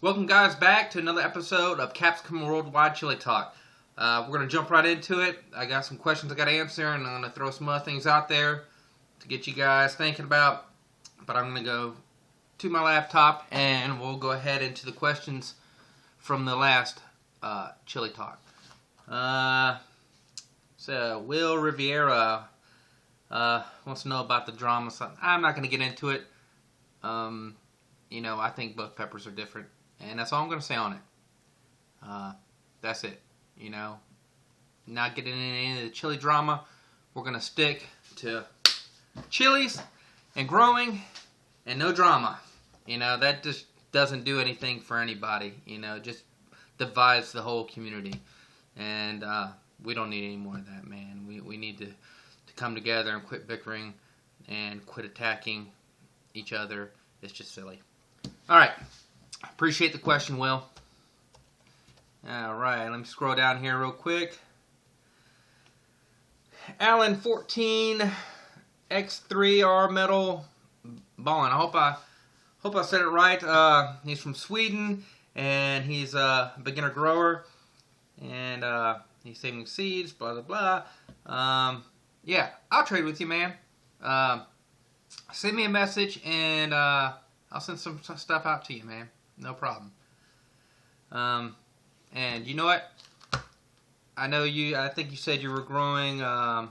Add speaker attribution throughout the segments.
Speaker 1: Welcome guys back to another episode of Capsicum Worldwide Chili Talk. We're going to jump right into it. I got some questions I got to answer, and I'm going to throw some other things out there to get you guys thinking about. But I'm going to go to my laptop and we'll go ahead into the questions from the last Chili Talk. So Will Riviera wants to know about the drama. So I'm not going to get into it. I think both peppers are different. And that's all I'm going to say on it. That's it. Not getting into any of the chili drama. We're going to stick to chilies and growing and no drama. That just doesn't do anything for anybody. Just divides the whole community. And we don't need any more of that, man. We need to come together and quit bickering and quit attacking each other. It's just silly. All right. Appreciate the question, Will. Alright, let me scroll down here real quick. Alan 14 X3R Metal Ballin. I hope I said it right. He's from Sweden and he's a beginner grower and he's saving seeds, blah blah blah. Yeah, I'll trade with you, man. Send me a message and I'll send some stuff out to you, man. No problem. And you know what? I think you said you were growing, let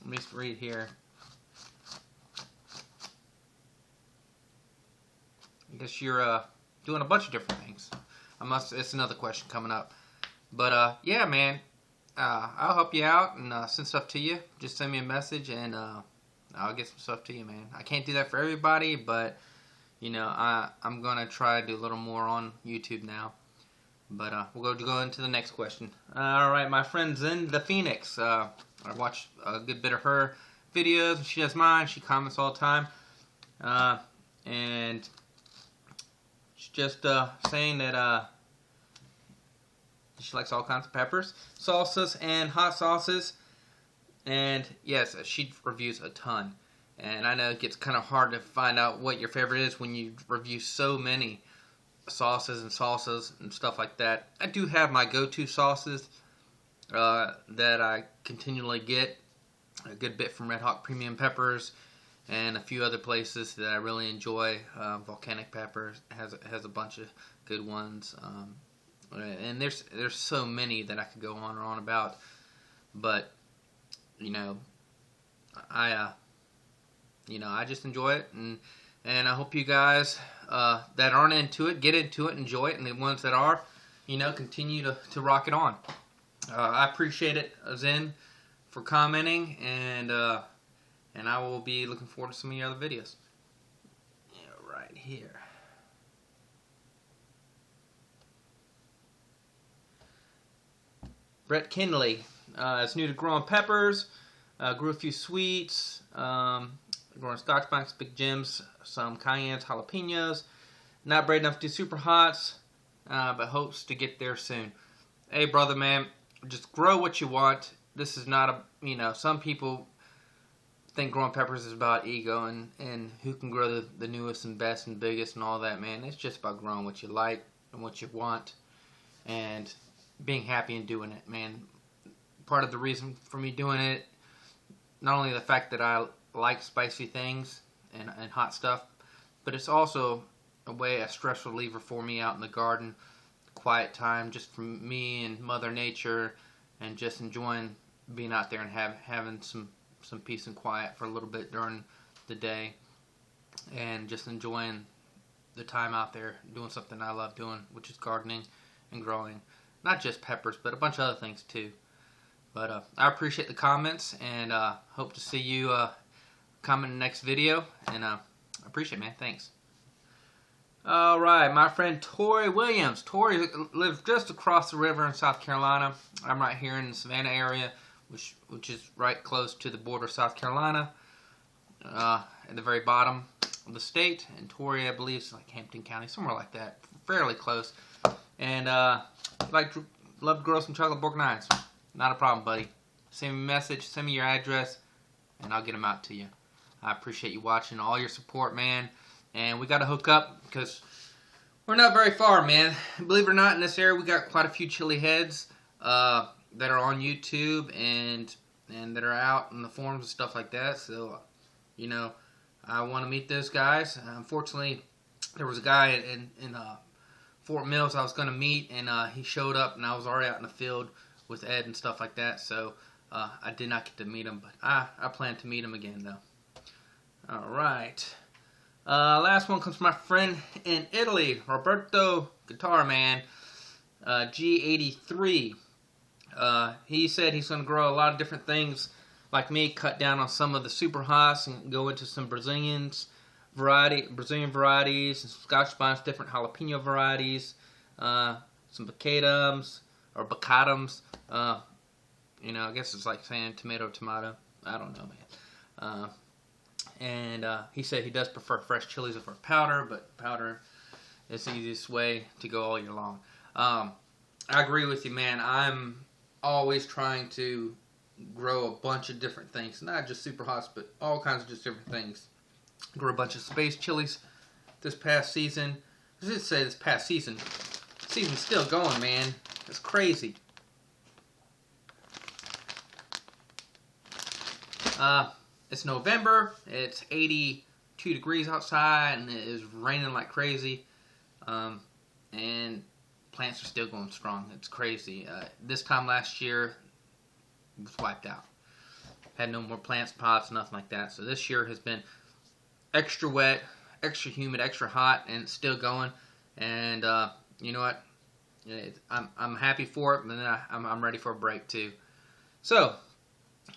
Speaker 1: me just read here. I guess you're doing a bunch of different things. It's another question coming up. But yeah, man, I'll help you out and send stuff to you. Just send me a message and I'll get some stuff to you, man. I can't do that for everybody, but I'm going to try to do a little more on YouTube now. But we'll go into the next question. Alright, my friend Zen the Phoenix. I watch a good bit of her videos. She does mine. She comments all the time. And she's just saying that she likes all kinds of peppers, salsas, and hot sauces. And yes, she reviews a ton. And I know it gets kind of hard to find out what your favorite is when you review so many sauces and salsas and stuff like that. I do have my go-to sauces that I continually get. A good bit from Red Hawk Premium Peppers and a few other places that I really enjoy. Volcanic Peppers has a bunch of good ones. And there's so many that I could go on and on about. But, I just enjoy it, and I hope you guys that aren't into it get into it, enjoy it, and the ones that are, continue to rock it on. I appreciate it, Zen, for commenting, and I will be looking forward to some of your other videos. Yeah, right here. Brett Kinley is new to growing peppers. Grew a few sweets. Growing Scotch Bonks, Big Jims, some cayennes, jalapenos. Not brave enough to do super hots, but hopes to get there soon. Hey, brother, man, just grow what you want. This is not some people think growing peppers is about ego and who can grow the newest and best and biggest and all that, man. It's just about growing what you like and what you want and being happy and doing it, man. Part of the reason for me doing it, not only the fact that I like spicy things and hot stuff, but it's also a stress reliever for me out in the garden. Quiet time just for me and Mother Nature, and just enjoying being out there and having some peace and quiet for a little bit during the day, and just enjoying the time out there doing something I love doing, which is gardening and growing. Not just peppers, but a bunch of other things too. But I appreciate the comments, and hope to see you comment in the next video, and I appreciate it, man. Thanks. Alright, my friend Tori Williams. Tori lives just across the river in South Carolina. I'm right here in the Savannah area, which is right close to the border of South Carolina, at the very bottom of the state. And Tori, I believe, is like Hampton County, somewhere like that, fairly close. And love to grow some chocolate Borg 9s. Not a problem, buddy. Send me a message, send me your address, and I'll get them out to you. I appreciate you watching, all your support, man. And we got to hook up because We're not very far, man. Believe it or not, in this area, we got quite a few chili heads that are on YouTube and that are out in the forums and stuff like that. So, you know, I want to meet those guys. Unfortunately, there was a guy in Fort Mills I was going to meet, and he showed up, and I was already out in the field with Ed and stuff like that. So I did not get to meet him, but I plan to meet him again, though. All right. Last one comes from my friend in Italy, Roberto Guitar Man, G83. He said he's going to grow a lot of different things like me, cut down on some of the super hots and go into some Brazilian varieties, and Scotch spines, different jalapeno varieties, some bacadums or bacadums. You know, I guess it's like saying tomato. I don't know, man. And he said he does prefer fresh chilies over powder, but powder is the easiest way to go all year long. I agree with you, man. I'm always trying to grow a bunch of different things, not just super hots, but all kinds of just different things. Grew a bunch of space chilies this past season. I should say this past season. The season's still going, man. It's crazy. It's November. It's 82 degrees outside, and it is raining like crazy. And plants are still going strong. It's crazy. This time last year, it was wiped out. Had no more plant spots, nothing like that. So this year has been extra wet, extra humid, extra hot, and it's still going. And you know what? I'm happy for it, but then I'm ready for a break too. So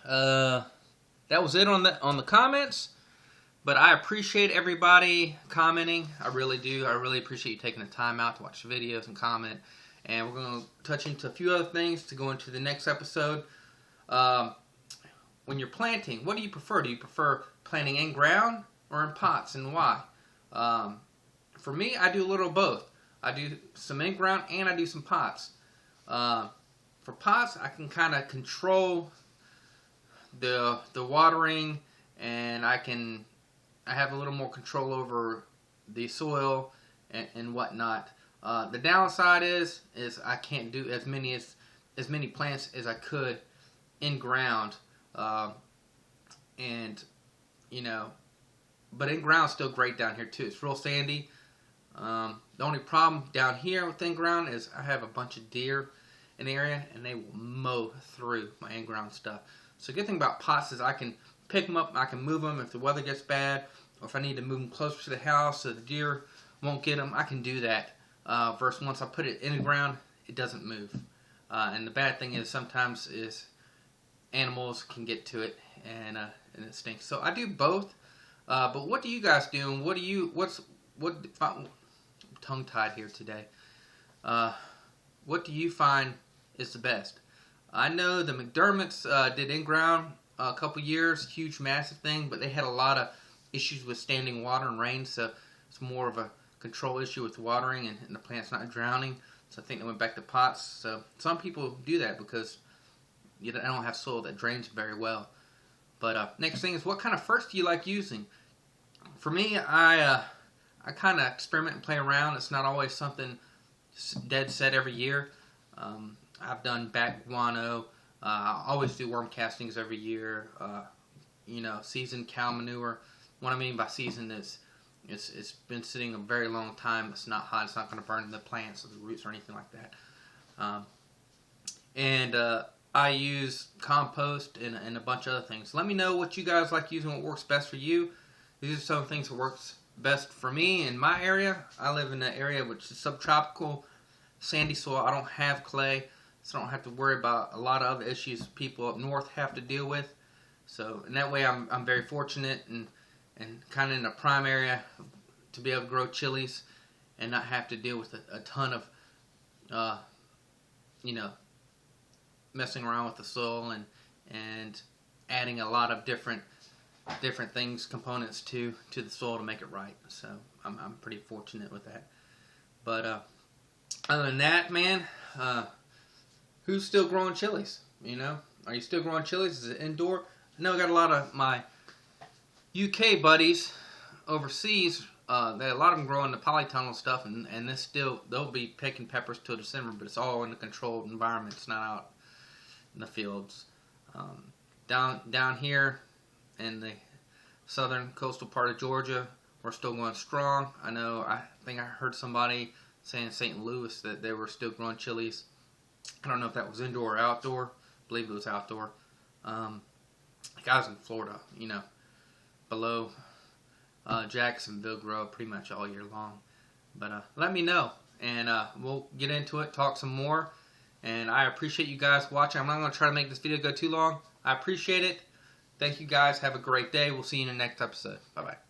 Speaker 1: that was it on the comments. But I appreciate everybody commenting. I really do. I really appreciate you taking the time out to watch the videos and comment. And we're going to touch into a few other things to go into the next episode. When you're planting, what do you prefer? Do you prefer planting in ground or in pots, and why? For me, I do a little of both. I do some in ground and I do some pots. For pots, I can kind of control the watering, and I have a little more control over the soil and whatnot. The downside is I can't do as many plants as I could in ground, and you know, but in ground is still great down here too. It's real sandy. The only problem down here with in ground is I have a bunch of deer in the area, and they will mow through my in ground stuff. So the good thing about pots is I can pick them up, I can move them if the weather gets bad, or if I need to move them closer to the house so the deer won't get them, I can do that. Versus once I put it in the ground, it doesn't move. And the bad thing is sometimes is animals can get to it, and it stinks. So I do both. But what do you guys do? And I'm tongue-tied here today. What do you find is the best? I know the McDermott's did in-ground a couple years, huge, massive thing, but they had a lot of issues with standing water and rain, so it's more of a control issue with watering and the plant's not drowning. So I think they went back to pots. So some people do that because they don't have soil that drains very well. But next thing is, what kind of ferts do you like using? For me, I kind of experiment and play around. It's not always something dead set every year. I've done bat guano. I always do worm castings every year. Seasoned cow manure. What I mean by seasoned is it's been sitting a very long time. It's not hot. It's not going to burn the plants or the roots or anything like that. And I use compost and a bunch of other things. Let me know what you guys like using, what works best for you. These are some things that works best for me in my area. I live in an area which is subtropical, sandy soil. I don't have clay, so I don't have to worry about a lot of other issues people up north have to deal with. So in that way, I'm very fortunate and kind of in a prime area to be able to grow chilies and not have to deal with a ton of messing around with the soil and adding a lot of different things, components to the soil to make it right. So I'm pretty fortunate with that. But other than that, man, who's still growing chilies? Are you still growing chilies? Is it indoor? I know I got a lot of my UK buddies overseas a lot of them grow in the polytunnel stuff, and this still, they'll be picking peppers till December, but it's all in a controlled environment. It's not out in the fields. Down here in the southern coastal part of Georgia, we're still going strong. I think I heard somebody saying in St. Louis that they were still growing chilies. I don't know if that was indoor or outdoor. I believe it was outdoor. Guys in Florida, below Jacksonville grow pretty much all year long. But let me know, and we'll get into it, talk some more. And I appreciate you guys watching. I'm not going to try to make this video go too long. I appreciate it. Thank you guys. Have a great day. We'll see you in the next episode. Bye-bye.